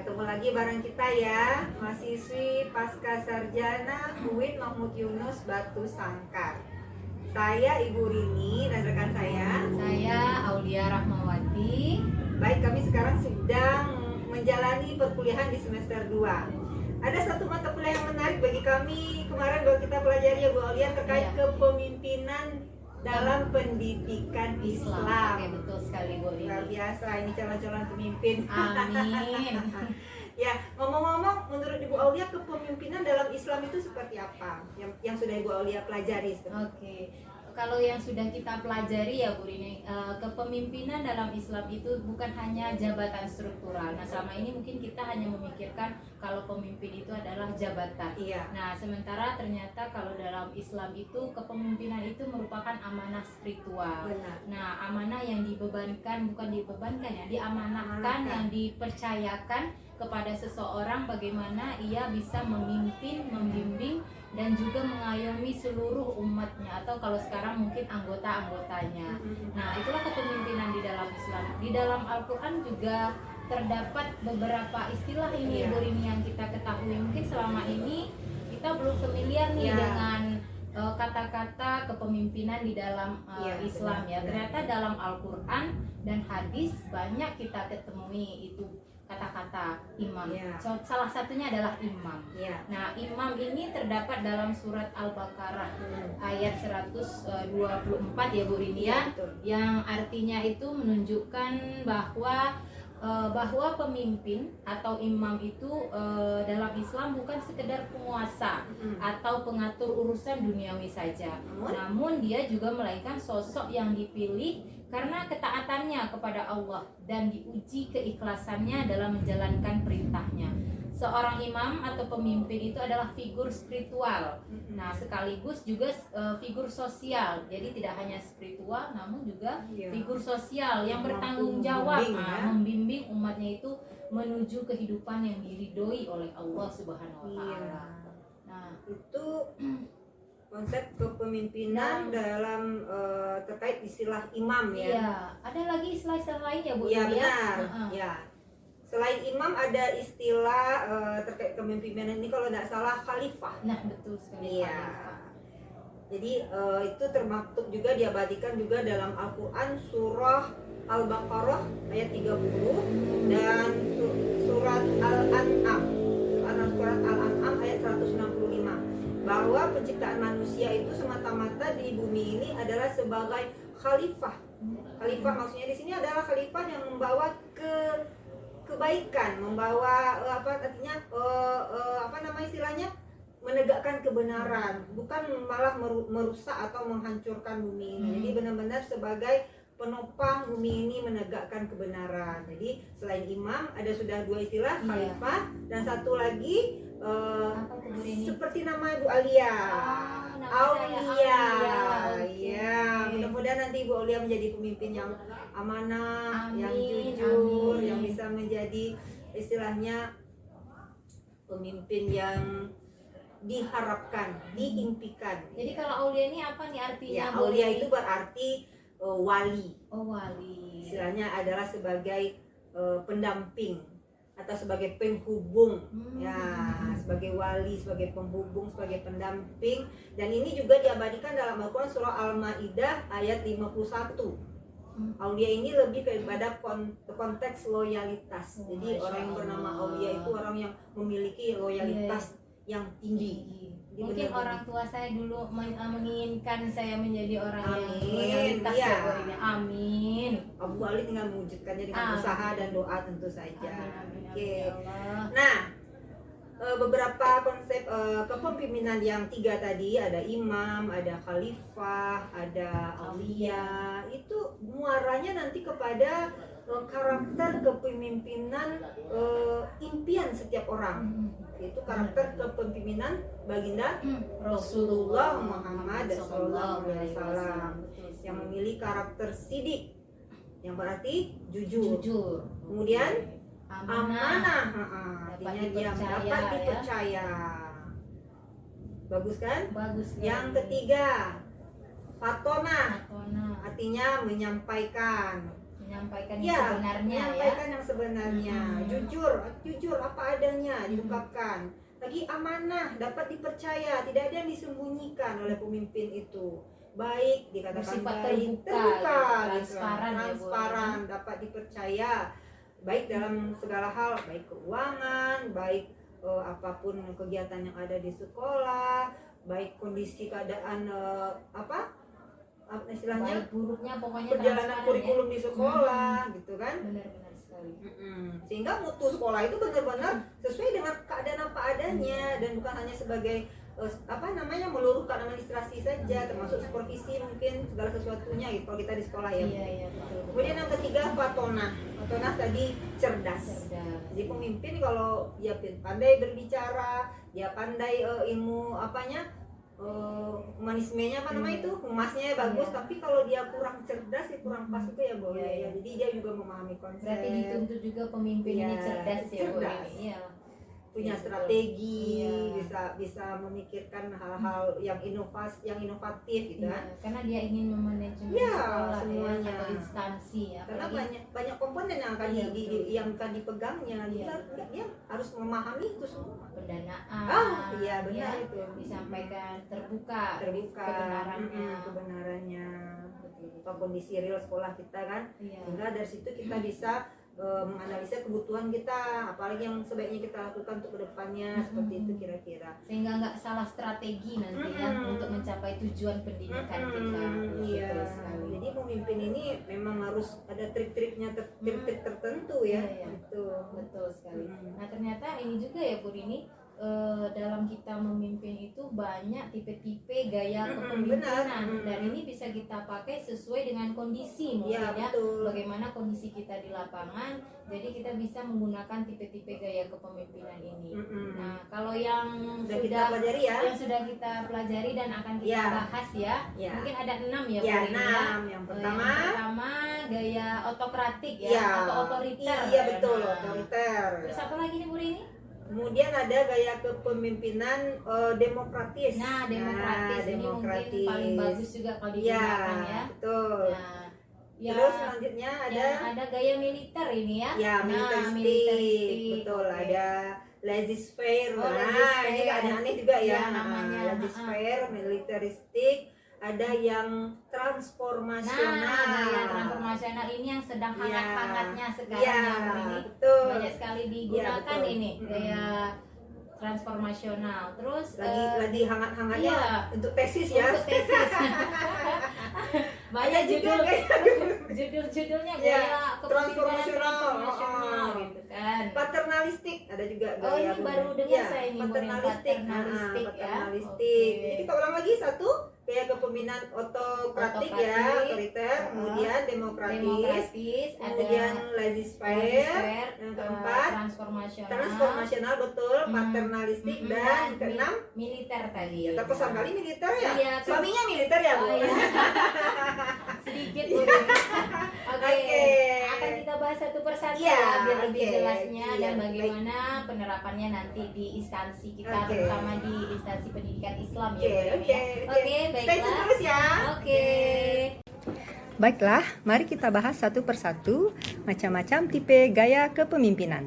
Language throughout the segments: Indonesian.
ketemu lagi bareng kita ya, mahasiswi Pasca Sarjana UIN Mahmud Yunus Batu Sangkar. Saya Ibu Rini dan rekan saya Aulia Rahmawati. Baik, kami sekarang sedang menjalani perkuliahan di semester 2. Ada satu mata kuliah yang menarik bagi kami kemarin bahwa kita pelajari ya Bu Aulia terkait kepemimpinan dalam pendidikan Islam. Oke, betul sekali Bu Rini. Luar biasa, ini calon-calon pemimpin. Amin. Ya, ngomong-ngomong, menurut Ibu Aulia kepemimpinan dalam Islam itu seperti apa? Yang sudah Ibu Aulia pelajari? Oke, kalau yang sudah kita pelajari ya Bu Rini, kepemimpinan dalam Islam itu bukan hanya jabatan struktural. Nah, selama ini mungkin kita hanya memikirkan kalau pemimpin itu adalah jabatan. Iya. Nah, sementara ternyata kalau dalam Islam itu kepemimpinan itu merupakan amanah spiritual. Benar. Nah, amanah yang dibebankan, bukan dibebankan ya, diamanahkan, yang dipercayakan kepada seseorang bagaimana ia bisa memimpin, membimbing dan juga mengayomi seluruh umatnya, atau kalau sekarang mungkin anggota-anggotanya. Nah, itulah kepemimpinan di dalam Islam. Di dalam Al-Quran juga terdapat beberapa istilah ini Bu Rini yang kita ketahui. Mungkin selama ini kita belum familiar nih dengan kata-kata kepemimpinan di dalam Islam ya. Ternyata dalam Al-Quran dan hadis banyak kita ketemui itu kata-kata imam. Salah satunya adalah imam. Nah, imam ini terdapat dalam surat Al-Baqarah ayat 124 ya Bu Rini ya, yang artinya itu menunjukkan bahwa pemimpin atau imam itu dalam Islam bukan sekedar penguasa atau pengatur urusan duniawi saja, namun dia juga melainkan sosok yang dipilih karena ketaatannya kepada Allah dan diuji keikhlasannya dalam menjalankan perintahnya. Seorang imam atau pemimpin itu adalah figur spiritual. Nah, sekaligus juga figur sosial. Jadi tidak hanya spiritual, namun juga figur sosial yang bertanggung jawab membimbing umatnya itu menuju kehidupan yang diridhoi oleh Allah Subhanahu wa taala. Nah, itu konsep kepemimpinan dalam terkait istilah imam ya. Iya, ada lagi istilah-istilah lain ya Bu? Iya benar. Ya. Selain imam ada istilah terkait kepemimpinan ini kalau tidak salah khalifah. Nah, betul sekali. Iya. Jadi itu termaktub juga diabadikan juga dalam Al-Quran surah Al-Baqarah ayat 30 dan surat Al-An'am. Surat Al-An'am ayat 165. Bahwa penciptaan manusia itu semata-mata di bumi ini adalah sebagai khalifah. Khalifah maksudnya di sini adalah khalifah yang membawa kebaikan, membawa artinya istilahnya menegakkan kebenaran, bukan malah merusak atau menghancurkan bumi ini. Jadi benar-benar sebagai penopang bumi ini menegakkan kebenaran. Jadi selain imam ada sudah dua istilah, khalifah dan satu lagi seperti nama Ibu Aulia, Aulia. Ya, mudah-mudahan nanti Ibu Aulia menjadi pemimpin yang amanah, yang jujur, yang bisa menjadi istilahnya pemimpin yang diharapkan, diimpikan. Jadi kalau Aulia ini apa nih artinya? Ya, Aulia itu berarti wali. Oh, wali. Istilahnya adalah sebagai pendamping atau sebagai penghubung, ya, sebagai wali, sebagai penghubung, sebagai pendamping. Dan ini juga diabadikan dalam Al-Quran surah Al-Maidah ayat 51. Aulia ini lebih kepada konteks loyalitas. Jadi orang yang bernama Aulia itu orang yang memiliki loyalitas yang tinggi. Mungkin orang tua saya dulu menginginkan saya menjadi orang yang loyalitas ya. Amin. Abu Ali tinggal mewujudkannya dengan usaha dan doa tentu saja. Oke. Nah, beberapa konsep kepemimpinan yang tiga tadi, ada imam, ada khalifah, ada aulia, itu muaranya nanti kepada karakter kepemimpinan impian setiap orang. Itu karakter kepemimpinan baginda Rasulullah Muhammad SAW yang memiliki karakter sidik, yang berarti jujur. Kemudian amanah, artinya dia dapat dipercaya. Bagus kan? Bagus. Yang ketiga, fatona, artinya menyampaikan. menyampaikan yang Ya, sebenarnya ya. menyampaikan yang sebenarnya, jujur apa adanya Hmm. diungkapkan. Lagi amanah, dapat dipercaya, tidak ada yang disembunyikan oleh pemimpin itu. Baik dikatakan Bersifat baik, terbuka, gitu, transparan ya, Bu. transparan, dapat dipercaya, baik dalam segala hal, baik keuangan, baik apapun kegiatan yang ada di sekolah, baik kondisi keadaan apa istilahnya Baik buruknya pokoknya perjalanan transparan kurikulum di sekolah gitu kan. ya. Benar-benar sekali. Sehingga mutu sekolah itu benar-benar sesuai dengan keadaan apa adanya dan bukan hanya sebagai meluruhkan administrasi saja, termasuk supervisi mungkin segala sesuatunya gitu kalau kita di sekolah ya. Iya, betul. Kemudian yang ketiga fatonah tadi cerdas. Jadi pemimpin kalau dia pandai berbicara, dia pandai ilmu humanismenya itu humasnya bagus, Iya. tapi kalau dia kurang cerdas ya kurang pas itu ya Bu. Iya, iya. Jadi dia juga memahami konsep, Berarti dituntut juga pemimpin ini Iya, cerdas ya Bu cerdas. ini. Iya. punya Iya, betul. strategi, Iya. bisa memikirkan hal-hal yang inovatif gitu Iya, kan. karena dia ingin memanajemen Iya, sekolah semuanya. ya, atau instansi ya. Karena Apalagi banyak komponen yang akan Iya, betul. yang akan dipegangnya. Iya, Dia harus memahami itu semua. pendanaan. Iya benar ya, itu. disampaikan terbuka kebenarannya. kebenarannya. Betul. Atau kondisi real sekolah kita kan. Iya. Sehingga dari situ kita bisa menganalisa kebutuhan kita, apalagi yang sebaiknya kita lakukan untuk kedepannya, seperti itu kira-kira. Sehingga nggak salah strategi nanti ya untuk mencapai tujuan pendidikan kita. Iya. Betul sekali. Jadi pemimpin ini memang harus ada trik-triknya, trik-trik tertentu ya. Iya, iya. Gitu. Betul sekali. Nah ternyata ini juga ya Bu Rini, dalam kita memimpin itu banyak tipe-tipe gaya kepemimpinan benar. dan ini bisa kita pakai sesuai dengan kondisi mungkin Iya, ya, betul. bagaimana kondisi kita di lapangan, jadi kita bisa menggunakan tipe-tipe gaya kepemimpinan ini. Nah kalau yang kita pelajari ya. yang sudah kita pelajari dan akan kita Iya. bahas ya, Ya. mungkin ada 6 ya Bu Ya, Rini ya. 6. Yang pertama, Yang pertama gaya otokratik ya, ya, atau otoriter. Iya betul, Nah, otoriter. terus apa lagi nih Bu Rini? Kemudian ada gaya kepemimpinan demokratis. Nah, demokratis ini mungkin paling bagus juga kalau digunakan ya. Betul. Nah, ya, Terus selanjutnya ada gaya militer ini ya. Ya, militeristik. Betul, Oke. ada laissez-faire. Oh, Nah, laissez-faire. ini agak aneh juga ya. Ya, namanya. Laissez-faire, militeristik, ada yang transformasional. Nah, gaya transformasional ini yang sedang Ya. hangat-hangatnya sekarang Ya, ya Bu Rini. betul. Banyak sekali digunakan betul. ini gaya transformasional. Terus Lagi hangat-hangatnya iya. untuk tesis ya. untuk tesis. Banyak Ada juga judul-judulnya Ya, gaya kepemimpinan transformasional Oh, gitu kan. paternalistik ada juga Oh, gaya ini baru dengar saya ini, paternalistik. paternalistik ya. Paternalistik. Oke. Jadi kita ulang lagi satu, gaya kepemimpinan otokratik ya, Otokratik. otoriter, kemudian demokratis, kemudian ada laissez-faire, yang keempat transformasional betul, paternalistik, dan keenam militer tadi. ya, terkesan kali militer ya. Iya, Suaminya militer ya, Bu. Oh, iya. Sedikit Bu Rini. Oke. Oke. Akan kita bahas satu persatu Iya, ya biar lebih oke. jelasnya Iya, dan bagaimana penerapannya nanti di instansi kita, Oke. terutama di instansi pendidikan Islam ya. Oke, Bu Rini, oke, ya. oke. Oke, Stay tune baiklah. terus ya. Oke. Baiklah, mari kita bahas satu persatu macam-macam tipe gaya kepemimpinan.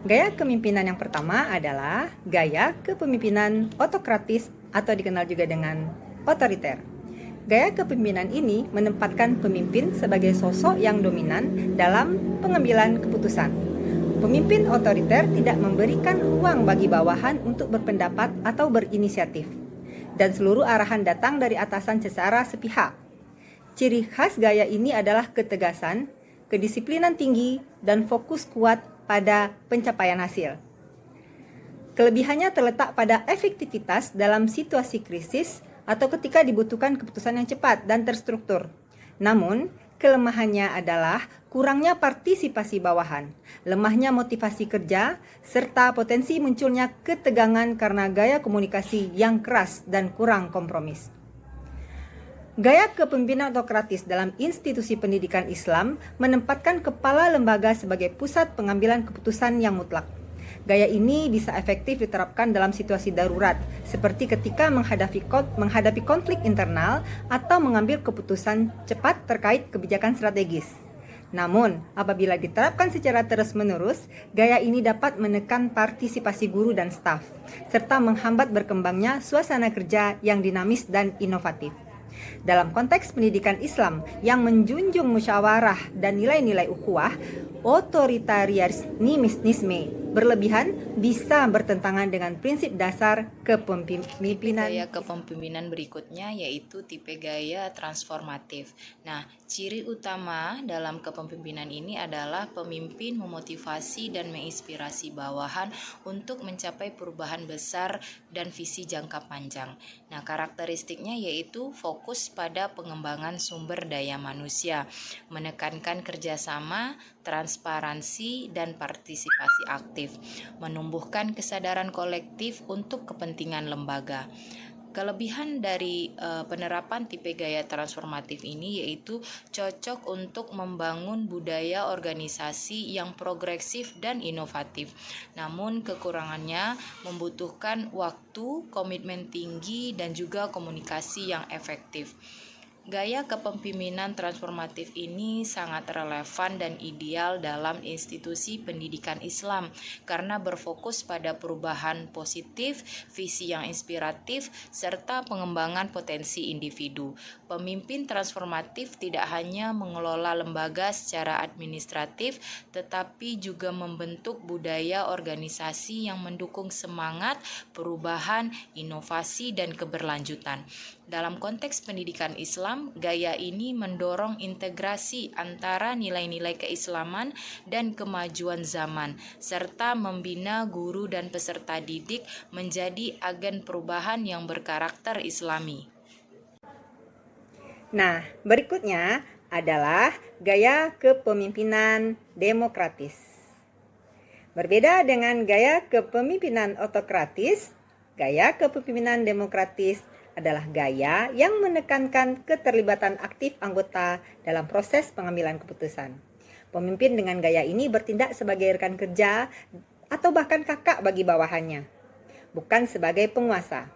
Gaya kepemimpinan yang pertama adalah gaya kepemimpinan otokratis atau dikenal juga dengan otoriter. Gaya kepemimpinan ini menempatkan pemimpin sebagai sosok yang dominan dalam pengambilan keputusan. Pemimpin otoriter tidak memberikan ruang bagi bawahan untuk berpendapat atau berinisiatif, dan seluruh arahan datang dari atasan secara sepihak. Ciri khas gaya ini adalah ketegasan, kedisiplinan tinggi, dan fokus kuat pada pencapaian hasil. Kelebihannya terletak pada efektivitas dalam situasi krisis atau ketika dibutuhkan keputusan yang cepat dan terstruktur. Namun, kelemahannya adalah kurangnya partisipasi bawahan, lemahnya motivasi kerja, serta potensi munculnya ketegangan karena gaya komunikasi yang keras dan kurang kompromis. Gaya kepemimpinan otokratis dalam institusi pendidikan Islam menempatkan kepala lembaga sebagai pusat pengambilan keputusan yang mutlak. Gaya ini bisa efektif diterapkan dalam situasi darurat, seperti ketika menghadapi konflik internal atau mengambil keputusan cepat terkait kebijakan strategis. Namun, apabila diterapkan secara terus-menerus, gaya ini dapat menekan partisipasi guru dan staf, serta menghambat berkembangnya suasana kerja yang dinamis dan inovatif. Dalam konteks pendidikan Islam yang menjunjung musyawarah dan nilai-nilai ukhuwah, otoritarianisme berlebihan bisa bertentangan dengan prinsip dasar kepemimpinan. Gaya kepemimpinan berikutnya yaitu tipe gaya transformatif. Nah, ciri utama dalam kepemimpinan ini adalah pemimpin memotivasi dan menginspirasi bawahan untuk mencapai perubahan besar dan visi jangka panjang. Nah, karakteristiknya yaitu fokus pada pengembangan sumber daya manusia, menekankan kerjasama, transparansi, dan partisipasi aktif, menumbuhkan kesadaran kolektif untuk kepentingan lembaga. Kelebihan dari penerapan tipe gaya transformatif ini yaitu cocok untuk membangun budaya organisasi yang progresif dan inovatif. Namun kekurangannya membutuhkan waktu, komitmen tinggi, dan juga komunikasi yang efektif. Gaya kepemimpinan transformatif ini sangat relevan dan ideal dalam institusi pendidikan Islam karena berfokus pada perubahan positif, visi yang inspiratif, serta pengembangan potensi individu. Pemimpin transformatif tidak hanya mengelola lembaga secara administratif, tetapi juga membentuk budaya organisasi yang mendukung semangat, perubahan, inovasi, dan keberlanjutan. Dalam konteks pendidikan Islam, gaya ini mendorong integrasi antara nilai-nilai keislaman dan kemajuan zaman, serta membina guru dan peserta didik menjadi agen perubahan yang berkarakter Islami. Nah, berikutnya adalah gaya kepemimpinan demokratis. Berbeda dengan gaya kepemimpinan otokratis, gaya kepemimpinan demokratis adalah gaya yang menekankan keterlibatan aktif anggota dalam proses pengambilan keputusan. Pemimpin dengan gaya ini bertindak sebagai rekan kerja atau bahkan kakak bagi bawahannya, bukan sebagai penguasa.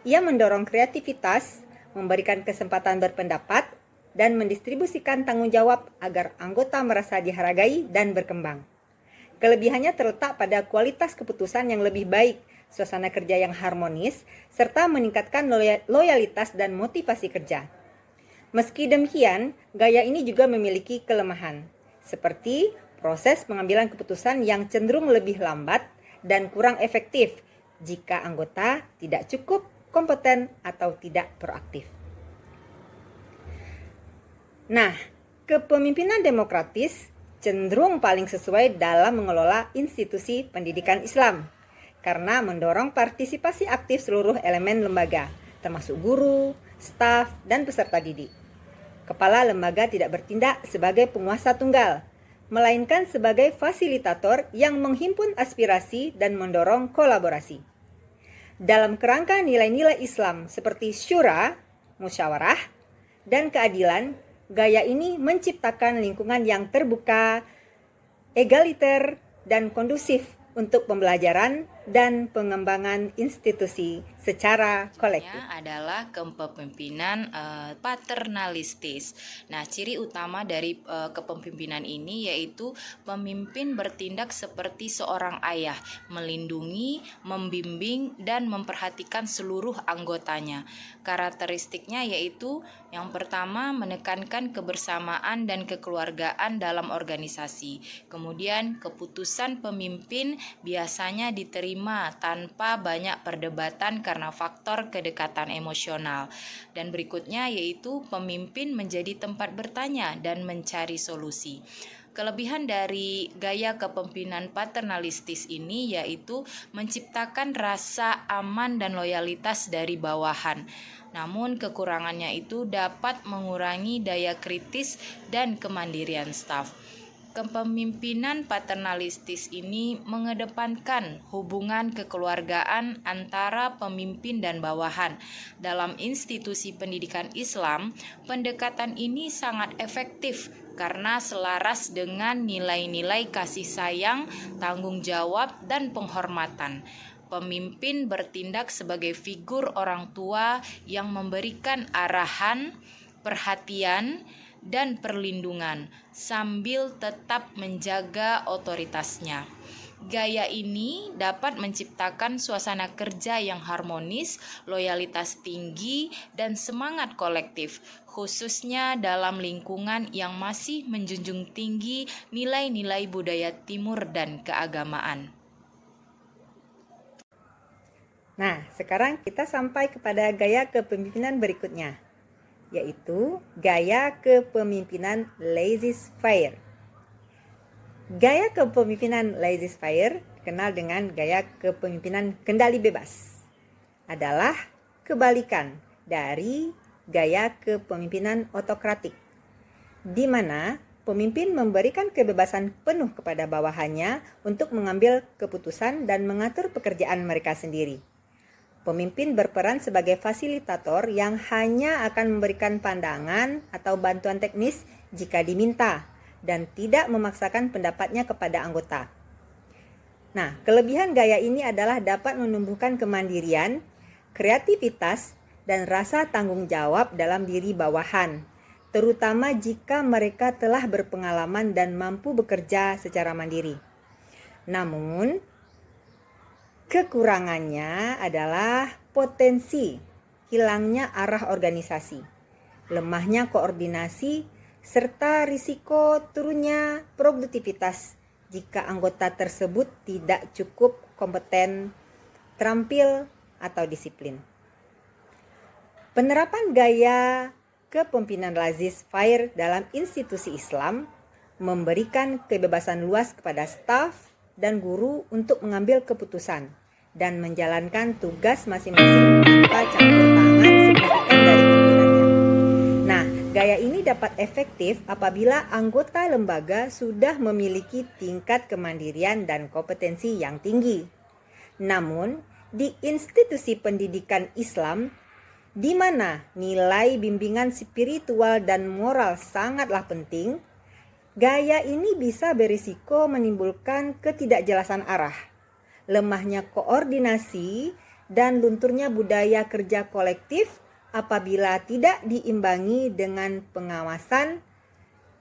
Ia mendorong kreativitas, memberikan kesempatan berpendapat, dan mendistribusikan tanggung jawab agar anggota merasa dihargai dan berkembang. Kelebihannya terletak pada kualitas keputusan yang lebih baik, suasana kerja yang harmonis, serta meningkatkan loyalitas dan motivasi kerja. Meski demikian, gaya ini juga memiliki kelemahan, seperti proses pengambilan keputusan yang cenderung lebih lambat dan kurang efektif jika anggota tidak cukup kompeten atau tidak proaktif. Nah, kepemimpinan demokratis cenderung paling sesuai dalam mengelola institusi pendidikan Islam karena mendorong partisipasi aktif seluruh elemen lembaga, termasuk guru, staf, dan peserta didik. Kepala lembaga tidak bertindak sebagai penguasa tunggal, melainkan sebagai fasilitator yang menghimpun aspirasi dan mendorong kolaborasi. Dalam kerangka nilai-nilai Islam seperti syura, musyawarah, dan keadilan, gaya ini menciptakan lingkungan yang terbuka, egaliter, dan kondusif untuk pembelajaran dan pengembangan institusi secara kolektif. Adalah kepemimpinan paternalistis. Nah, ciri utama dari kepemimpinan ini yaitu pemimpin bertindak seperti seorang ayah, melindungi, membimbing, dan memperhatikan seluruh anggotanya. Karakteristiknya yaitu yang pertama menekankan kebersamaan dan kekeluargaan dalam organisasi. Kemudian keputusan pemimpin biasanya diterima tanpa banyak perdebatan karena faktor kedekatan emosional. Dan berikutnya yaitu pemimpin menjadi tempat bertanya dan mencari solusi. Kelebihan dari gaya kepemimpinan paternalistis ini yaitu menciptakan rasa aman dan loyalitas dari bawahan. Namun kekurangannya itu dapat mengurangi daya kritis dan kemandirian staf. Kepemimpinan paternalistis ini mengedepankan hubungan kekeluargaan antara pemimpin dan bawahan. Dalam institusi pendidikan Islam, pendekatan ini sangat efektif karena selaras dengan nilai-nilai kasih sayang, tanggung jawab, dan penghormatan. Pemimpin bertindak sebagai figur orang tua yang memberikan arahan, perhatian, dan perlindungan sambil tetap menjaga otoritasnya. Gaya ini dapat menciptakan suasana kerja yang harmonis, loyalitas tinggi, dan semangat kolektif, khususnya dalam lingkungan yang masih menjunjung tinggi nilai-nilai budaya Timur dan keagamaan. Nah, sekarang kita sampai kepada gaya kepemimpinan berikutnya, yaitu gaya kepemimpinan laissez-faire. Gaya kepemimpinan laissez-faire, dikenal dengan gaya kepemimpinan kendali bebas, adalah kebalikan dari gaya kepemimpinan otokratik, di mana pemimpin memberikan kebebasan penuh kepada bawahannya untuk mengambil keputusan dan mengatur pekerjaan mereka sendiri. Pemimpin berperan sebagai fasilitator yang hanya akan memberikan pandangan atau bantuan teknis jika diminta dan tidak memaksakan pendapatnya kepada anggota. Nah, kelebihan gaya ini adalah dapat menumbuhkan kemandirian, kreativitas, dan rasa tanggung jawab dalam diri bawahan, terutama jika mereka telah berpengalaman dan mampu bekerja secara mandiri. Namun, kekurangannya adalah potensi hilangnya arah organisasi, lemahnya koordinasi, serta risiko turunnya produktivitas jika anggota tersebut tidak cukup kompeten, terampil, atau disiplin. Penerapan gaya kepemimpinan laissez-faire dalam institusi Islam memberikan kebebasan luas kepada staf dan guru untuk mengambil keputusan dan menjalankan tugas masing-masing tanpa campur tangan signifikan dari pimpinannya. Nah, gaya ini dapat efektif apabila anggota lembaga sudah memiliki tingkat kemandirian dan kompetensi yang tinggi. Namun, di institusi pendidikan Islam, di mana nilai bimbingan spiritual dan moral sangatlah penting, gaya ini bisa berisiko menimbulkan ketidakjelasan arah, lemahnya koordinasi, dan lunturnya budaya kerja kolektif apabila tidak diimbangi dengan pengawasan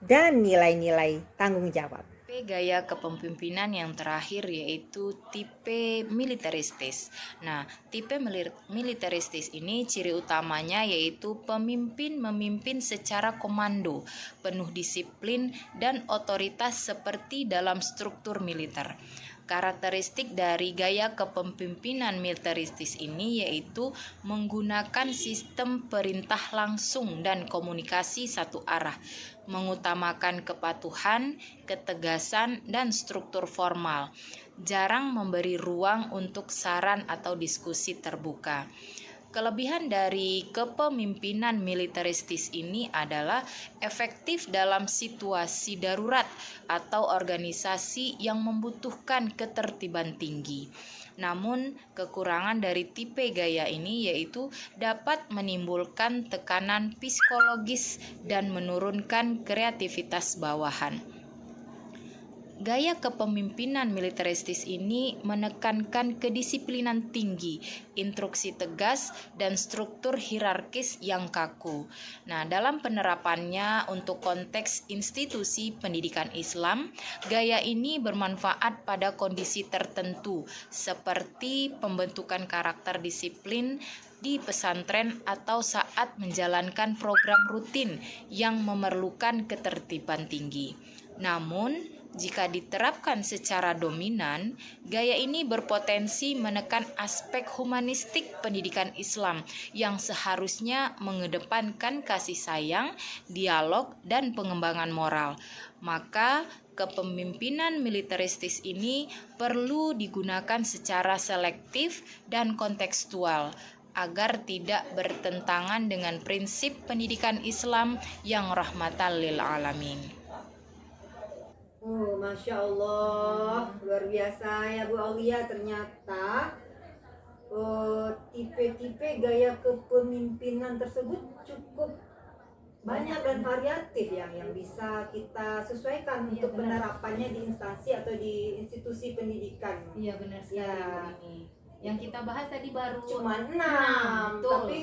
dan nilai-nilai tanggung jawab. Tipe gaya kepemimpinan yang terakhir yaitu tipe militeristis. Nah, tipe militeristis ini ciri utamanya yaitu pemimpin memimpin secara komando, penuh disiplin dan otoritas seperti dalam struktur militer. Karakteristik dari gaya kepemimpinan militeristis ini yaitu menggunakan sistem perintah langsung dan komunikasi satu arah, mengutamakan kepatuhan, ketegasan, dan struktur formal, jarang memberi ruang untuk saran atau diskusi terbuka. Kelebihan dari kepemimpinan militeristis ini adalah efektif dalam situasi darurat atau organisasi yang membutuhkan ketertiban tinggi. Namun, kekurangan dari tipe gaya ini yaitu dapat menimbulkan tekanan psikologis dan menurunkan kreativitas bawahan. Gaya kepemimpinan militeristis ini menekankan kedisiplinan tinggi, instruksi tegas, dan struktur hierarkis yang kaku. Nah, dalam penerapannya untuk konteks institusi pendidikan Islam, gaya ini bermanfaat pada kondisi tertentu, seperti pembentukan karakter disiplin di pesantren atau saat menjalankan program rutin yang memerlukan ketertiban tinggi. Namun, jika diterapkan secara dominan, gaya ini berpotensi menekan aspek humanistik pendidikan Islam yang seharusnya mengedepankan kasih sayang, dialog, dan pengembangan moral. Maka, kepemimpinan militeristis ini perlu digunakan secara selektif dan kontekstual agar tidak bertentangan dengan prinsip pendidikan Islam yang rahmatan lil alamin. Masya Allah, luar biasa ya Bu Aulia. Ternyata tipe-tipe gaya kepemimpinan tersebut cukup banyak dan variatif ya, yang bisa kita sesuaikan untuk penerapannya di instansi atau di institusi pendidikan. Iya, benar sekali Ya. Bu ini. Yang kita bahas tadi baru Cuma 6, betul. tapi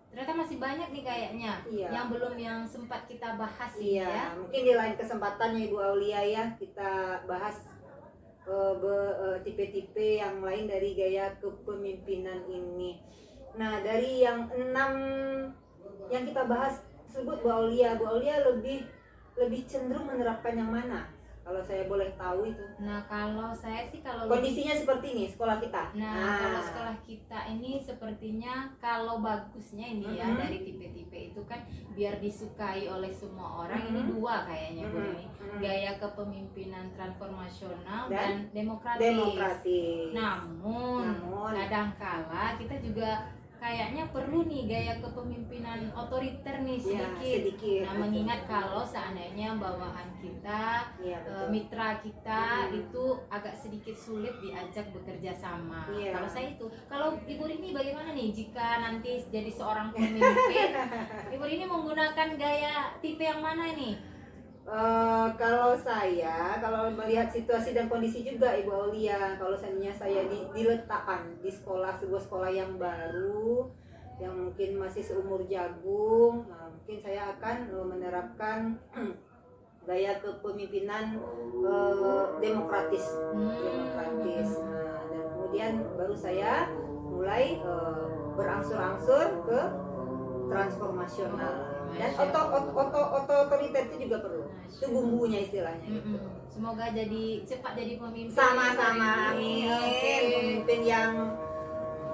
ternyata masih banyak nih kayaknya Iya. yang sempat kita bahas ini ya. Iya, mungkin di lain kesempatannya Ibu Aulia ya kita bahas tipe-tipe yang lain dari gaya kepemimpinan ini. Nah, dari yang 6 yang kita bahas tersebut Bu Aulia lebih cenderung menerapkan yang mana? Kalau saya boleh tahu itu. Nah, kalau saya sih kalau Kondisinya seperti ini sekolah kita. Nah, kalau sekolah kita ini sepertinya kalau bagusnya ini ya dari tipe-tipe itu kan biar disukai oleh semua orang. Ini dua kayaknya Bu ini. Gaya kepemimpinan transformasional dan demokratis. Namun kadangkala kita juga kayaknya perlu nih gaya kepemimpinan otoriter nih Ya, sedikit. sedikit. Nah, mengingat kalau seandainya bawahan kita, Iya, betul. mitra kita itu agak sedikit sulit diajak bekerja sama. Iya. Kalau saya itu, kalau Ibu Rini bagaimana nih jika nanti jadi seorang pemimpin? Ibu Rini menggunakan gaya tipe yang mana nih? Kalau melihat situasi dan kondisi juga Ibu Aulia, kalau seandainya saya diletakkan di sebuah sekolah yang baru, yang mungkin masih seumur jagung, nah, mungkin saya akan menerapkan gaya kepemimpinan demokratis. Nah, dan kemudian baru saya mulai berangsur-angsur ke transformasional. Dan otoriter itu juga perlu. Itu bumbunya istilahnya. Semoga cepat jadi pemimpin. Sama-sama, amin. Oke. Pemimpin yang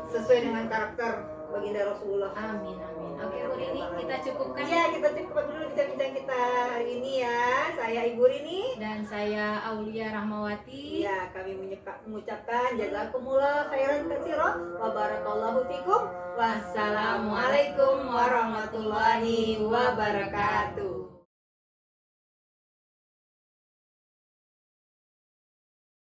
sesuai dengan karakter baginda Rasulullah. Amin. Oke Bu Rini, kita cukupkan. Iya, kita cukupkan dulu bincang-bincang kita hari ini ya. Saya Ibu Rini Dan saya Aulia Rahmawati. Iya, kami mengucapkan jazakumullah khairan katsiran wa barakallahu fikum. Wassalamualaikum warahmatullahi wabarakatuh.